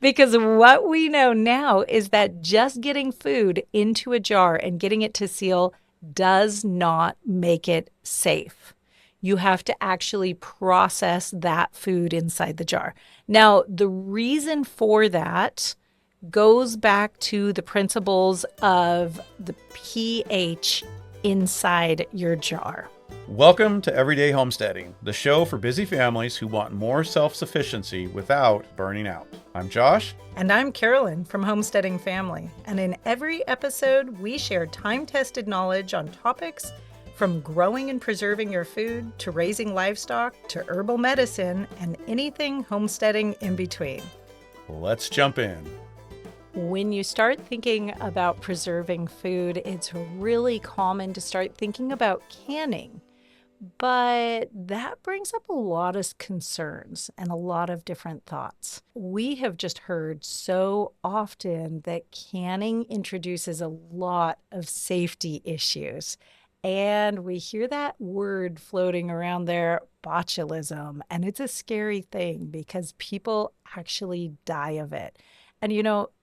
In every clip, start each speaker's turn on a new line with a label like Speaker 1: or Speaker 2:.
Speaker 1: Because what we know now is that just getting food into a jar and getting it to seal does not make it safe. You have to actually process that food inside the jar. Now, the reason for that goes back to the principles of the pH inside your jar.
Speaker 2: Welcome to Everyday Homesteading, the show for busy families who want more self-sufficiency without burning out. I'm Josh.
Speaker 1: And I'm Carolyn from Homesteading Family. And in every episode, we share time-tested knowledge on topics from growing and preserving your food to raising livestock to herbal medicine and anything homesteading in between.
Speaker 2: Let's jump in.
Speaker 1: When you start thinking about preserving food, it's really common to start thinking about canning. But that brings up a lot of concerns and a lot of different thoughts. We have just heard so often that canning introduces a lot of safety issues. And we hear that word floating around there, botulism, and it's a scary thing because people actually die of it. And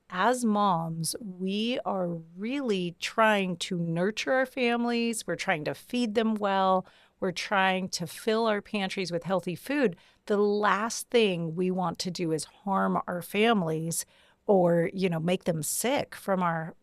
Speaker 1: as moms, we are really trying to nurture our families. We're trying to feed them well. We're trying to fill our pantries with healthy food. The last thing we want to do is harm our families or, make them sick from our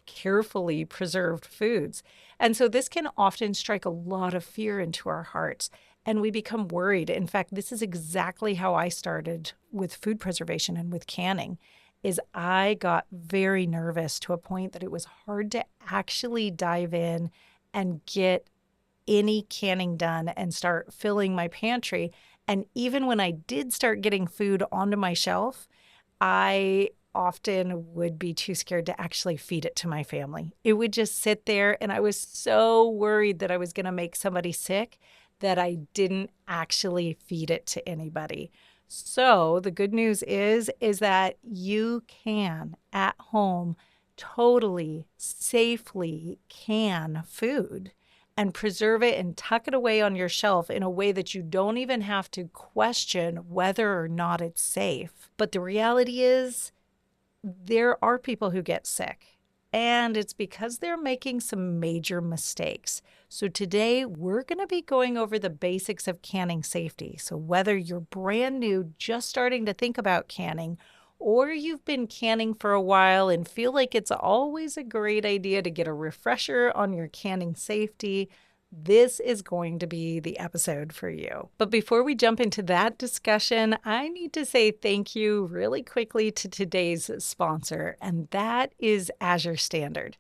Speaker 1: carefully preserved foods. And so this can often strike a lot of fear into our hearts and we become worried. In fact, this is exactly how I started with food preservation and with canning is I got very nervous to a point that it was hard to actually dive in and get any canning done and start filling my pantry. And even when I did start getting food onto my shelf, I often would be too scared to actually feed it to my family. It would just sit there, and I was so worried that I was going to make somebody sick that I didn't actually feed it to anybody. So the good news is that you can at home totally safely can food and preserve it and tuck it away on your shelf in a way that you don't even have to question whether or not it's safe. But the reality is there are people who get sick, and it's because they're making some major mistakes. So today we're going to be going over the basics of canning safety. So whether you're brand new, just starting to think about canning, or you've been canning for a while and feel like it's always a great idea to get a refresher on your canning safety, this is going to be the episode for you. But before we jump into that discussion, I need to say thank you really quickly to today's sponsor, and that is Azure Standard.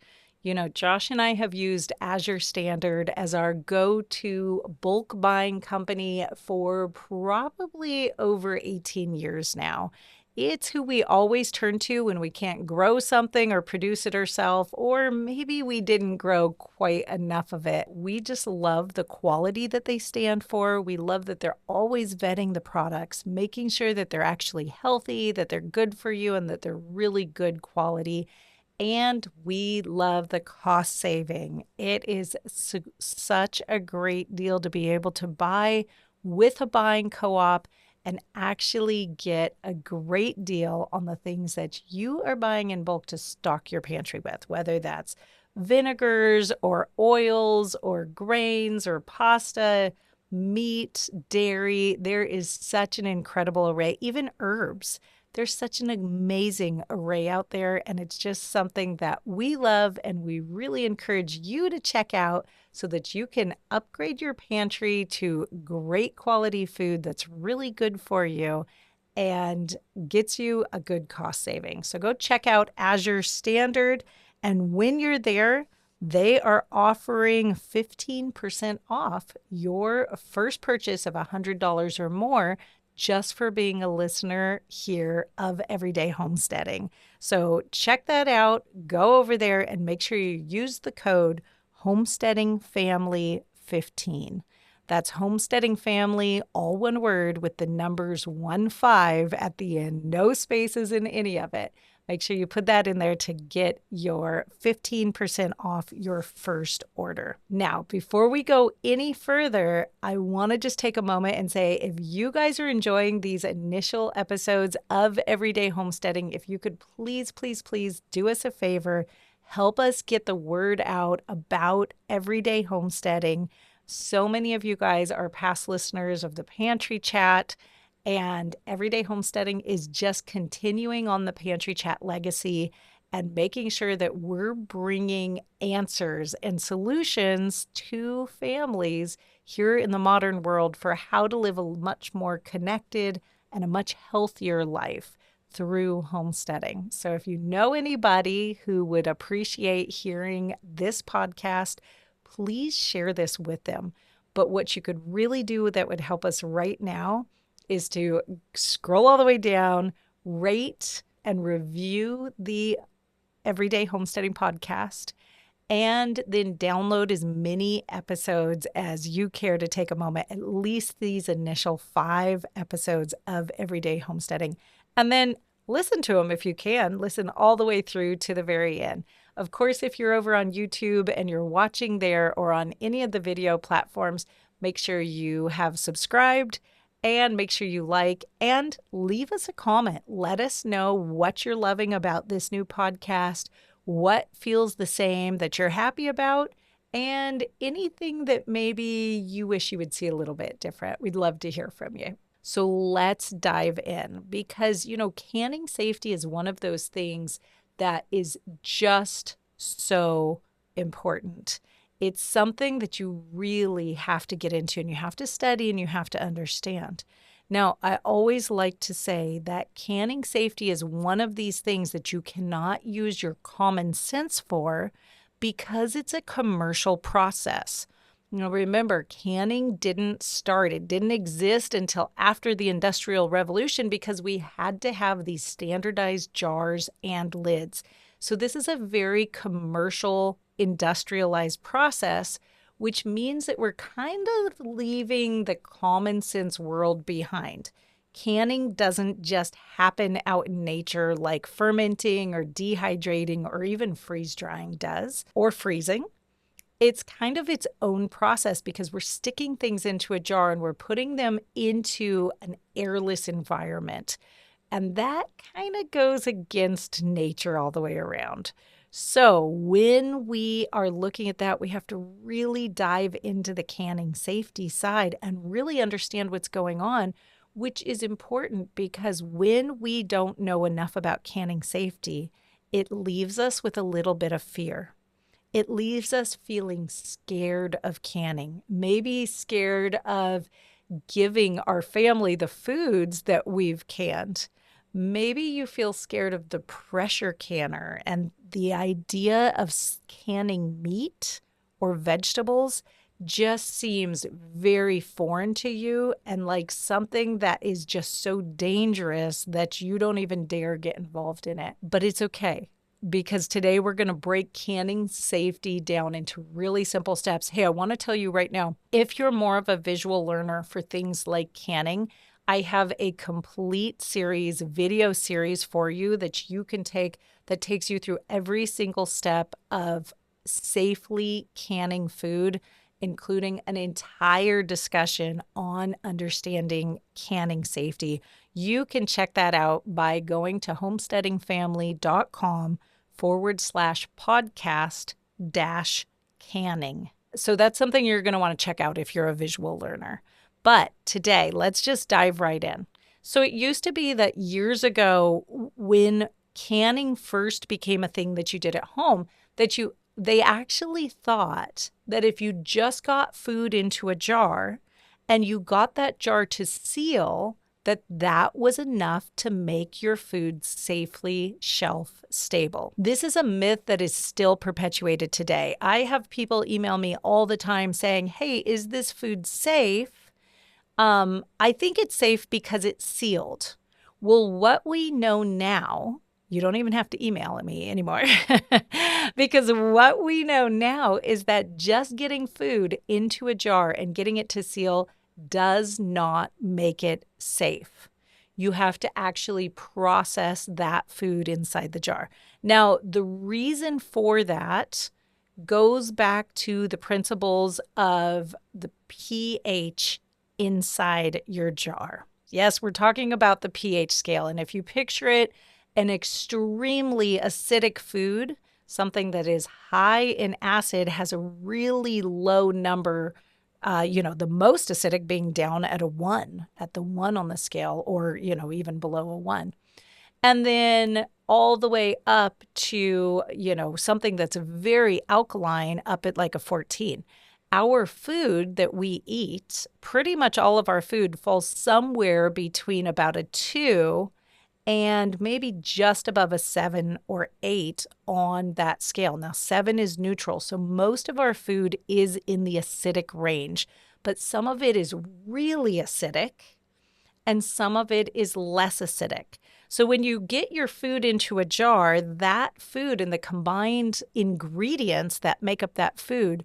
Speaker 1: Josh and I have used Azure Standard as our go-to bulk buying company for probably over 18 years now. It's who we always turn to when we can't grow something or produce it ourselves, or maybe we didn't grow quite enough of it. We just love the quality that they stand for. We love that they're always vetting the products, making sure that they're actually healthy, that they're good for you, and that they're really good quality. And we love the cost saving. It is such a great deal to be able to buy with a buying co-op and actually get a great deal on the things that you are buying in bulk to stock your pantry with, whether that's vinegars or oils or grains or pasta, meat, dairy. There is such an incredible array, even herbs. There's such an amazing array out there, and it's just something that we love and we really encourage you to check out so that you can upgrade your pantry to great quality food that's really good for you and gets you a good cost saving. So go check out Azure Standard, and when you're there, they are offering 15% off your first purchase of $100 or more just for being a listener here of Everyday Homesteading. So check that out. Go over there and make sure you use the code Homesteading Family 15. That's Homesteading Family, all one word with the numbers 15 at the end, no spaces in any of it. Make sure you put that in there to get your 15% off your first order. Now, before we go any further, I want to just take a moment and say, if you guys are enjoying these initial episodes of Everyday Homesteading, if you could please, please, please do us a favor, help us get the word out about Everyday Homesteading. So many of you guys are past listeners of the pantry chat, and Everyday Homesteading is just continuing on the pantry chat legacy and making sure that we're bringing answers and solutions to families here in the modern world for how to live a much more connected and a much healthier life through homesteading. So if you know anybody who would appreciate hearing this podcast, please share this with them. But what you could really do that would help us right now is to scroll all the way down, rate and review the Everyday Homesteading podcast, and then download as many episodes as you care to take a moment, at least these initial 5 episodes of Everyday Homesteading. And then listen to them if you can. Listen all the way through to the very end. Of course, if you're over on YouTube and you're watching there or on any of the video platforms, make sure you have subscribed and make sure you like and leave us a comment. Let us know what you're loving about this new podcast, what feels the same that you're happy about, and anything that maybe you wish you would see a little bit different. We'd love to hear from you. So let's dive in because, canning safety is one of those things that is just so important. It's something that you really have to get into and you have to study and you have to understand. Now, I always like to say that canning safety is one of these things that you cannot use your common sense for because it's a commercial process. Remember, canning didn't start. It didn't exist until after the Industrial Revolution because we had to have these standardized jars and lids. So this is a very commercial, industrialized process, which means that we're kind of leaving the common sense world behind. Canning doesn't just happen out in nature like fermenting or dehydrating or even freeze drying does, or freezing. It's kind of its own process because we're sticking things into a jar and we're putting them into an airless environment. And that kind of goes against nature all the way around. So when we are looking at that, we have to really dive into the canning safety side and really understand what's going on, which is important because when we don't know enough about canning safety, it leaves us with a little bit of fear. It leaves us feeling scared of canning, maybe scared of giving our family the foods that we've canned. Maybe you feel scared of the pressure canner and the idea of canning meat or vegetables just seems very foreign to you and like something that is just so dangerous that you don't even dare get involved in it. But it's okay because today we're going to break canning safety down into really simple steps. Hey, I want to tell you right now, if you're more of a visual learner for things like canning, I have a complete video series for you that you can take that takes you through every single step of safely canning food, including an entire discussion on understanding canning safety. You can check that out by going to homesteadingfamily.com/podcast-canning. So that's something you're going to want to check out if you're a visual learner. But today, let's just dive right in. So it used to be that years ago, when canning first became a thing that you did at home, they actually thought that if you just got food into a jar and you got that jar to seal, that was enough to make your food safely shelf stable. This is a myth that is still perpetuated today. I have people email me all the time saying, hey, is this food safe? I think it's safe because it's sealed. Well, what we know now You don't even have to email me anymore because what we know now is that just getting food into a jar and getting it to seal does not make it safe. You have to actually process that food inside the jar. Now, the reason for that goes back to the principles of the pH inside your jar. Yes, we're talking about the pH scale. And if you picture it, an extremely acidic food, something that is high in acid, has a really low number, the most acidic being down at a 1, at the 1 on the scale, or, even below a 1. And then all the way up to, something that's very alkaline up at like a 14. Our food that we eat, pretty much all of our food falls somewhere between about a 2 and maybe just above a 7 or 8 on that scale. Now, 7 is neutral, so most of our food is in the acidic range, but some of it is really acidic and some of it is less acidic. So when you get your food into a jar, that food and the combined ingredients that make up that food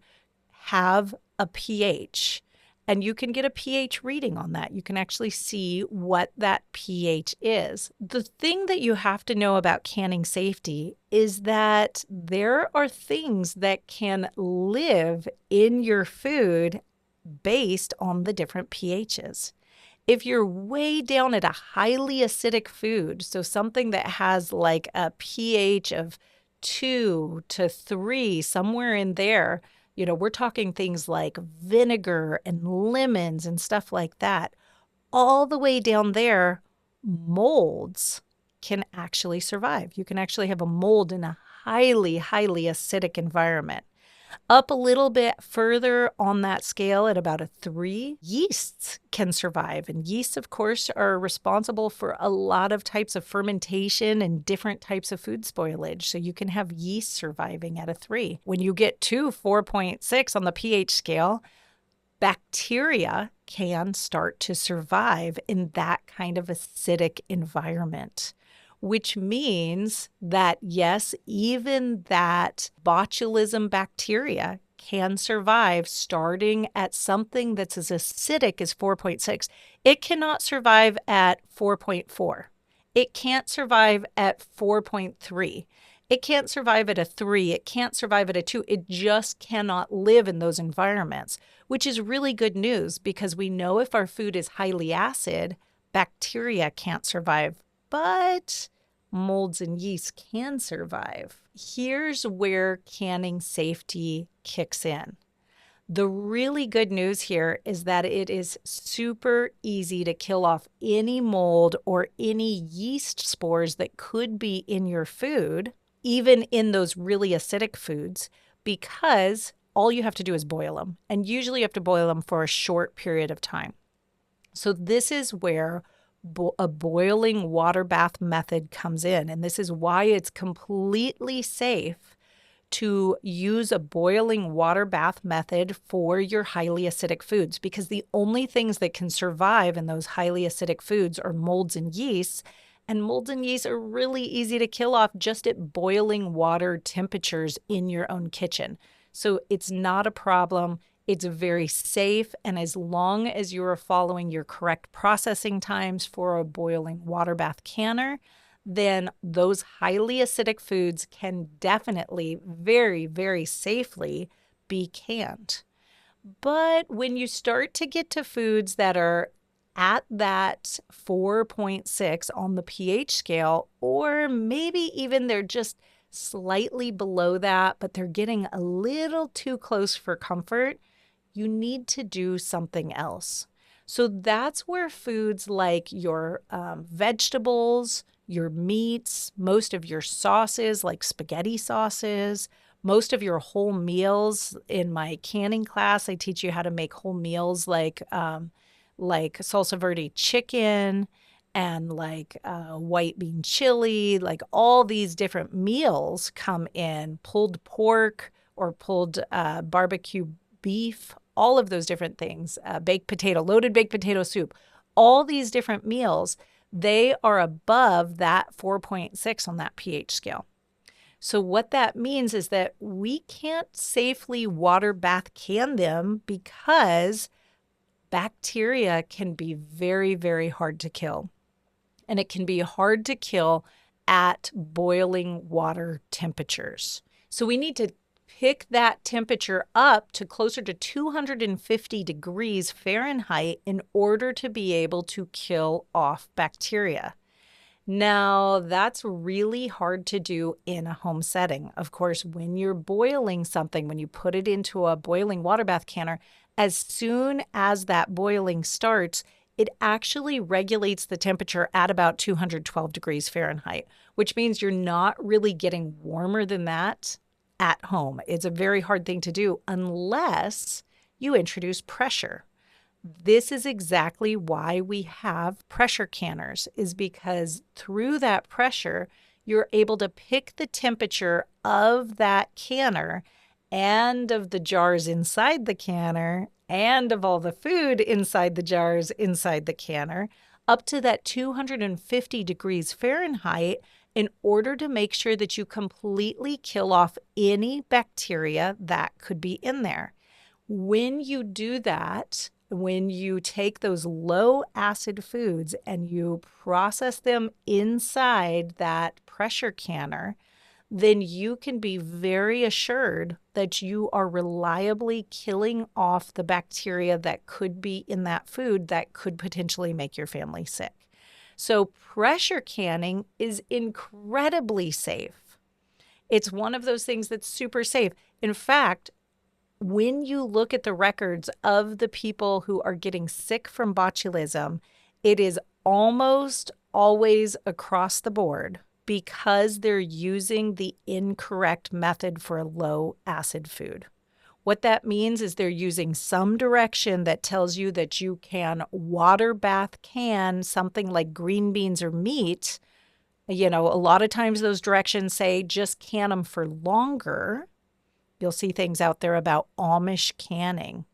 Speaker 1: have a pH. And you can get a pH reading on that. You can actually see what that pH is. The thing that you have to know about canning safety is that there are things that can live in your food based on the different pHs. If you're way down at a highly acidic food, so something that has like a pH of 2 to 3, somewhere in there, we're talking things like vinegar and lemons and stuff like that. All the way down there, molds can actually survive. You can actually have a mold in a highly, highly acidic environment. Up a little bit further on that scale at about a 3, yeasts can survive. And yeasts, of course, are responsible for a lot of types of fermentation and different types of food spoilage. So you can have yeast surviving at a 3. When you get to 4.6 on the pH scale, bacteria can start to survive in that kind of acidic environment, which means that, yes, even that botulism bacteria can survive starting at something that's as acidic as 4.6. It cannot survive at 4.4. It can't survive at 4.3. It can't survive at a 3. It can't survive at a 2. It just cannot live in those environments, which is really good news because we know if our food is highly acid, bacteria can't survive, but molds and yeast can survive. Here's where canning safety kicks in. The really good news here is that it is super easy to kill off any mold or any yeast spores that could be in your food, even in those really acidic foods, because all you have to do is boil them. And usually you have to boil them for a short period of time. So this is where a boiling water bath method comes in. And this is why it's completely safe to use a boiling water bath method for your highly acidic foods, because the only things that can survive in those highly acidic foods are molds and yeasts. And molds and yeast are really easy to kill off just at boiling water temperatures in your own kitchen. So it's not a problem. It's very safe, and as long as you are following your correct processing times for a boiling water bath canner, then those highly acidic foods can definitely very, very safely be canned. But when you start to get to foods that are at that 4.6 on the pH scale, or maybe even they're just slightly below that, but they're getting a little too close for comfort, you need to do something else. So that's where foods like your vegetables, your meats, most of your sauces like spaghetti sauces, most of your whole meals. In my canning class, I teach you how to make whole meals like salsa verde chicken and like white bean chili, like all these different meals come in, pulled pork or pulled barbecue beef, all of those different things, baked potato, loaded baked potato soup, all these different meals they are above that 4.6 on that pH scale. So what that means is that we can't safely water bath can them because bacteria can be very, very hard to kill. And it can be hard to kill at boiling water temperatures. So we need to pick that temperature up to closer to 250 degrees Fahrenheit in order to be able to kill off bacteria. Now, that's really hard to do in a home setting. Of course, when you're boiling something, when you put it into a boiling water bath canner, as soon as that boiling starts, it actually regulates the temperature at about 212 degrees Fahrenheit, which means you're not really getting warmer than that at home. It's a very hard thing to do unless you introduce pressure. This is exactly why we have pressure canners, is because through that pressure, you're able to pick the temperature of that canner and of the jars inside the canner and of all the food inside the jars inside the canner up to that 250 degrees Fahrenheit in order to make sure that you completely kill off any bacteria that could be in there. When you do that, when you take those low acid foods and you process them inside that pressure canner, then you can be very assured that you are reliably killing off the bacteria that could be in that food that could potentially make your family sick. So pressure canning is incredibly safe. It's one of those things that's super safe. In fact, when you look at the records of the people who are getting sick from botulism, it is almost always across the board because they're using the incorrect method for a low acid food. What that means is they're using some direction that tells you that you can water bath can something like green beans or meat. You know, a lot of times those directions say just can them for longer. You'll see things out there about Amish canning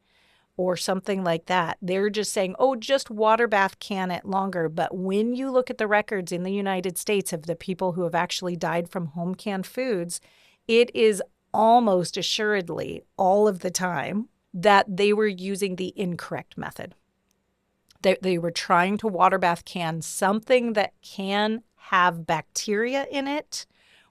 Speaker 1: or something like that. They're just saying, oh, just water bath can it longer. But when you look at the records in the United States of the people who have actually died from home canned foods, it is almost assuredly all of the time that they were using the incorrect method. They were trying to water bath can something that can have bacteria in it,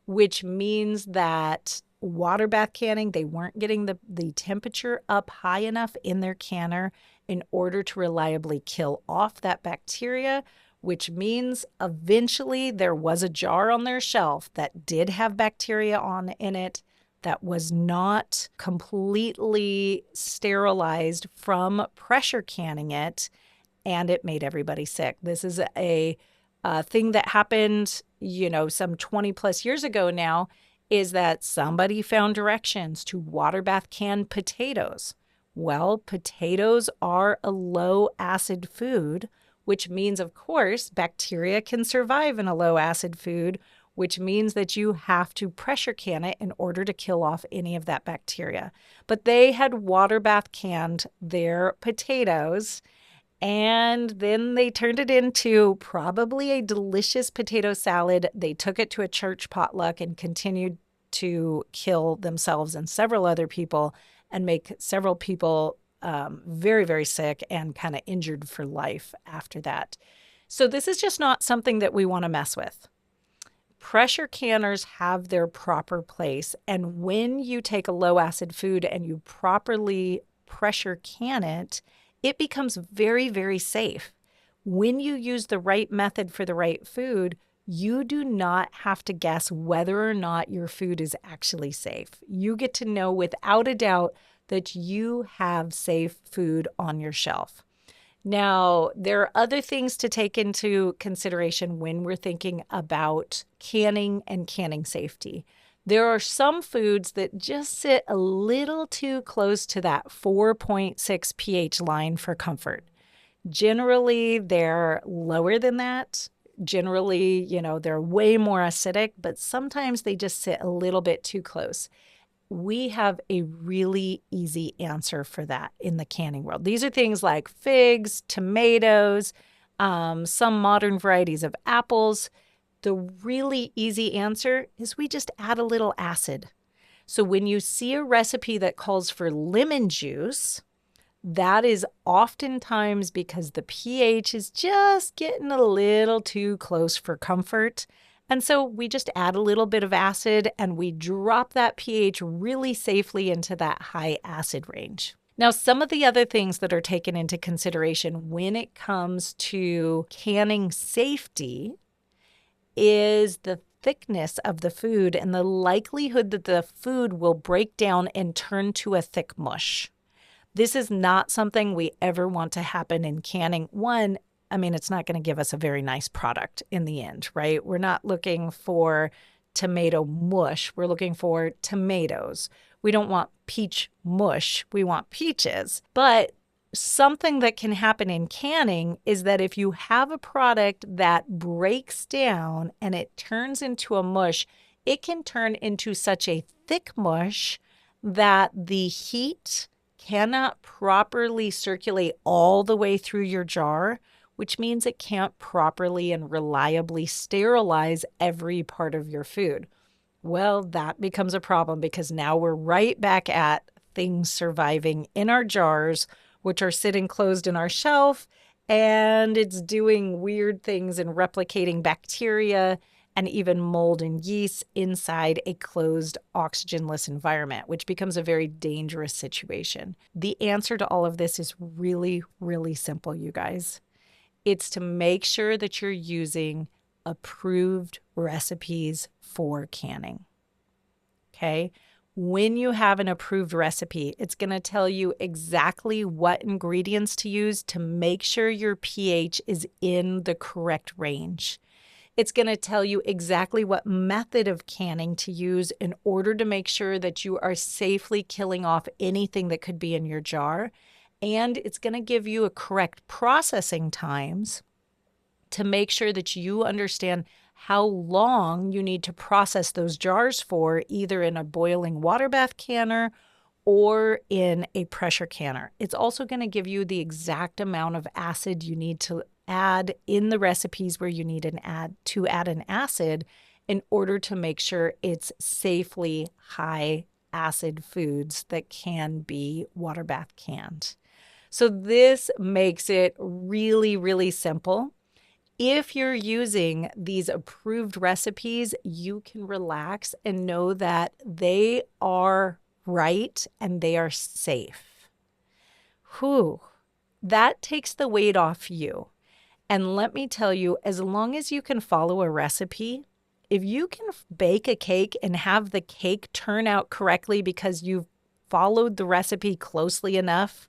Speaker 1: which means that water bath canning, they weren't getting the temperature up high enough in their canner in order to reliably kill off that bacteria, which means eventually there was a jar on their shelf that did have bacteria in it that was not completely sterilized from pressure canning it, and it made everybody sick. This is a thing that happened, some 20 plus years ago now, is that somebody found directions to water bath can potatoes. Well, potatoes are a low acid food, which means, of course, bacteria can survive in a low acid food, which means that you have to pressure can it in order to kill off any of that bacteria. But they had water bath canned their potatoes, and then they turned it into probably a delicious potato salad. They took it to a church potluck and continued to kill themselves and several other people and make several people very, very sick and kind of injured for life after that. So this is just not something that we want to mess with. Pressure canners have their proper place. And when you take a low acid food and you properly pressure can it, it becomes very, very safe. When you use the right method for the right food, you do not have to guess whether or not your food is actually safe. You get to know without a doubt that you have safe food on your shelf. Now, there are other things to take into consideration when we're thinking about canning and canning safety. There are some foods that just sit a little too close to that 4.6 pH line for comfort. Generally, they're lower than that. Generally, they're way more acidic, but sometimes they just sit a little bit too close. We have a really easy answer for that in the canning world. These are things like figs, tomatoes, some modern varieties of apples. The really easy answer is we just add a little acid. So when you see a recipe that calls for lemon juice, that is oftentimes because the pH is just getting a little too close for comfort. And so we just add a little bit of acid and we drop that pH really safely into that high acid range. Now, some of the other things that are taken into consideration when it comes to canning safety is the thickness of the food and the likelihood that the food will break down and turn to a thick mush. This is not something we ever want to happen in canning. One, I mean, it's not going to give us a very nice product in the end, right? We're not looking for tomato mush. We're looking for tomatoes. We don't want peach mush. We want peaches. But something that can happen in canning is that if you have a product that breaks down and it turns into a mush, it can turn into such a thick mush that the heat cannot properly circulate all the way through your jar, which means it can't properly and reliably sterilize every part of your food. Well, that becomes a problem because now we're right back at things surviving in our jars, which are sitting closed in our shelf, and it's doing weird things and replicating bacteria and even mold and yeast inside a closed oxygenless environment, which becomes a very dangerous situation. The answer to all of this is really, really simple, you guys. It's to make sure that you're using approved recipes for canning. Okay? When you have an approved recipe, it's going to tell you exactly what ingredients to use to make sure your pH is in the correct range. It's going to tell you exactly what method of canning to use in order to make sure that you are safely killing off anything that could be in your jar. And it's going to give you a correct processing times to make sure that you understand how long you need to process those jars for, either in a boiling water bath canner or in a pressure canner. It's also going to give you the exact amount of acid you need to add in the recipes where you need to add an acid in order to make sure it's safely high acid foods that can be water bath canned. So this makes it really, really simple. If you're using these approved recipes, you can relax and know that they are right and they are safe. Whew, that takes the weight off you. And let me tell you, as long as you can follow a recipe, if you can bake a cake and have the cake turn out correctly because you've followed the recipe closely enough,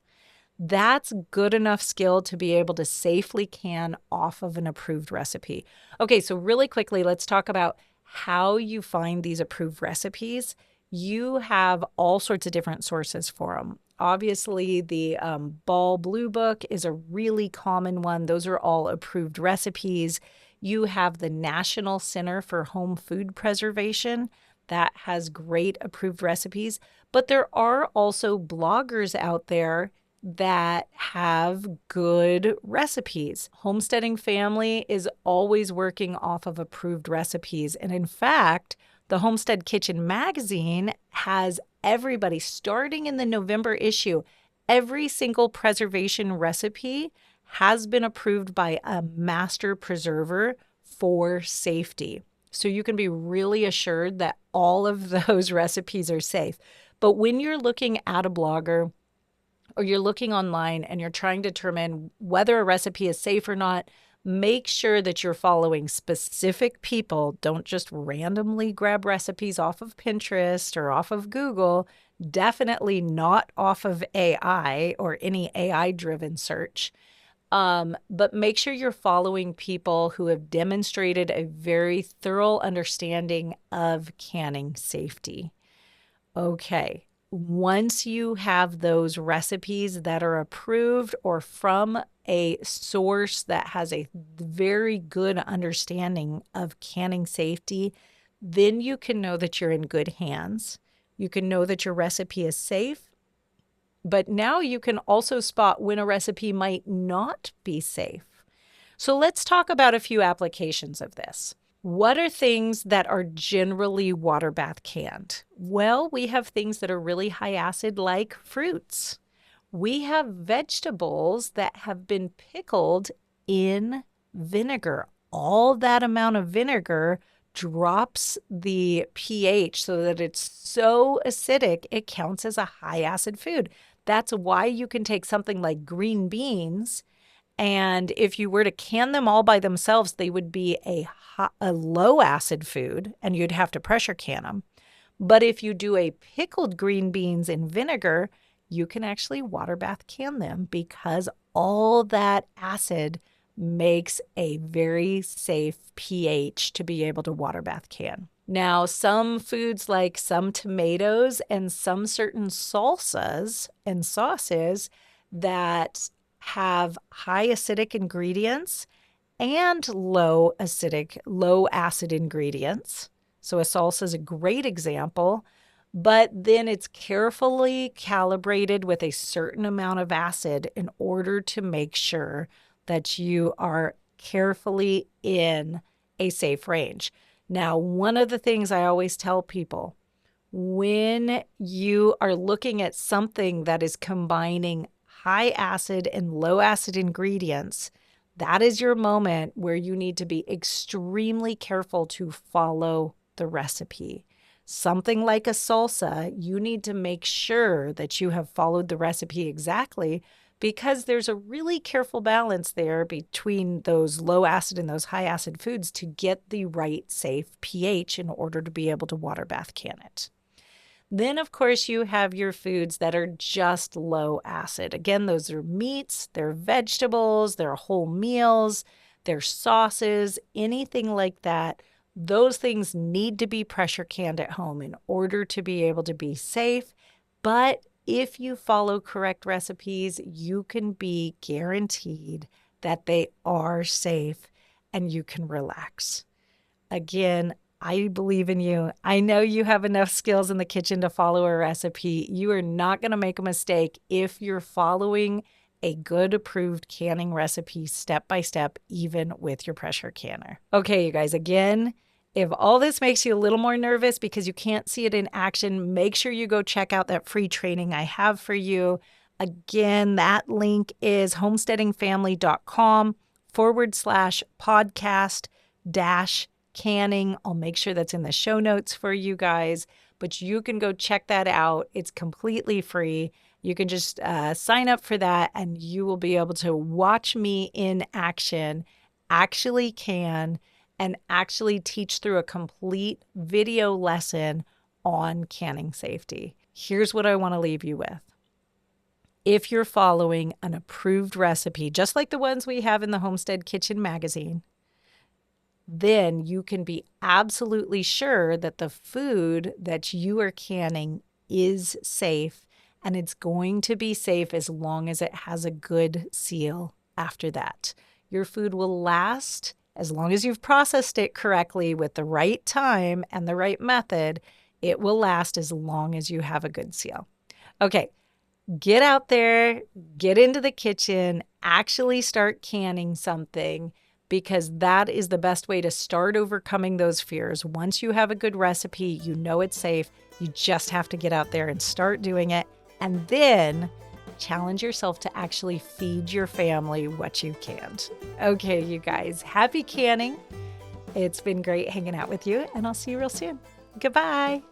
Speaker 1: that's good enough skill to be able to safely can off of an approved recipe. Okay, so really quickly, let's talk about how you find these approved recipes. You have all sorts of different sources for them. Obviously, the Ball Blue Book is a really common one. Those are all approved recipes. You have the National Center for Home Food Preservation that has great approved recipes. But there are also bloggers out there that have good recipes. Homesteading Family is always working off of approved recipes. And in fact, the Homestead Kitchen magazine has everybody, starting in the November issue, every single preservation recipe has been approved by a master preserver for safety. So you can be really assured that all of those recipes are safe. But when you're looking at a blogger or you're looking online and you're trying to determine whether a recipe is safe or not, make sure that you're following specific people. Don't just randomly grab recipes off of Pinterest or off of Google. Definitely not off of AI or any AI-driven search. But make sure you're following people who have demonstrated a very thorough understanding of canning safety. Okay. Once you have those recipes that are approved or from a source that has a very good understanding of canning safety, then you can know that you're in good hands. You can know that your recipe is safe, but now you can also spot when a recipe might not be safe. So let's talk about a few applications of this. What are things that are generally water bath canned? Well, we have things that are really high acid like fruits. We have vegetables that have been pickled in vinegar. All that amount of vinegar drops the pH so that it's so acidic it counts as a high acid food. That's why you can take something like green beans, and if you were to can them all by themselves, they would be a low acid food and you'd have to pressure can them. But if you do a pickled green beans in vinegar, you can actually water bath can them because all that acid makes a very safe pH to be able to water bath can. Now, some foods like some tomatoes and some certain salsas and sauces that have high acidic ingredients and low acid ingredients. So a salsa is a great example, but then it's carefully calibrated with a certain amount of acid in order to make sure that you are carefully in a safe range. Now, one of the things I always tell people, when you are looking at something that is combining high acid and low acid ingredients, that is your moment where you need to be extremely careful to follow the recipe. Something like a salsa, you need to make sure that you have followed the recipe exactly, because there's a really careful balance there between those low acid and those high acid foods to get the right safe pH in order to be able to water bath can it. Then, of course, you have your foods that are just low acid. Again, those are meats, they're vegetables, they're whole meals, they're sauces, anything like that. Those things need to be pressure canned at home in order to be able to be safe. But if you follow correct recipes, you can be guaranteed that they are safe and you can relax. Again, I believe in you. I know you have enough skills in the kitchen to follow a recipe. You are not going to make a mistake if you're following a good approved canning recipe step by step, even with your pressure canner. Okay, you guys, again, if all this makes you a little more nervous because you can't see it in action, make sure you go check out that free training I have for you. Again, that link is homesteadingfamily.com/podcast canning. I'll make sure that's in the show notes for you guys, but you can go check that out. It's completely free. You can just sign up for that and you will be able to watch me in action, actually can, and actually teach through a complete video lesson on canning safety. Here's what I want to leave you with. If you're following an approved recipe, just like the ones we have in the Homestead Kitchen magazine, then you can be absolutely sure that the food that you are canning is safe, and it's going to be safe as long as it has a good seal after that. Your food will last as long as you've processed it correctly with the right time and the right method. It will last as long as you have a good seal. Okay, get out there, get into the kitchen, actually start canning something, because that is the best way to start overcoming those fears. Once you have a good recipe, you know it's safe. You just have to get out there and start doing it, and then challenge yourself to actually feed your family what you canned. Okay, you guys, happy canning. It's been great hanging out with you, and I'll see you real soon. Goodbye.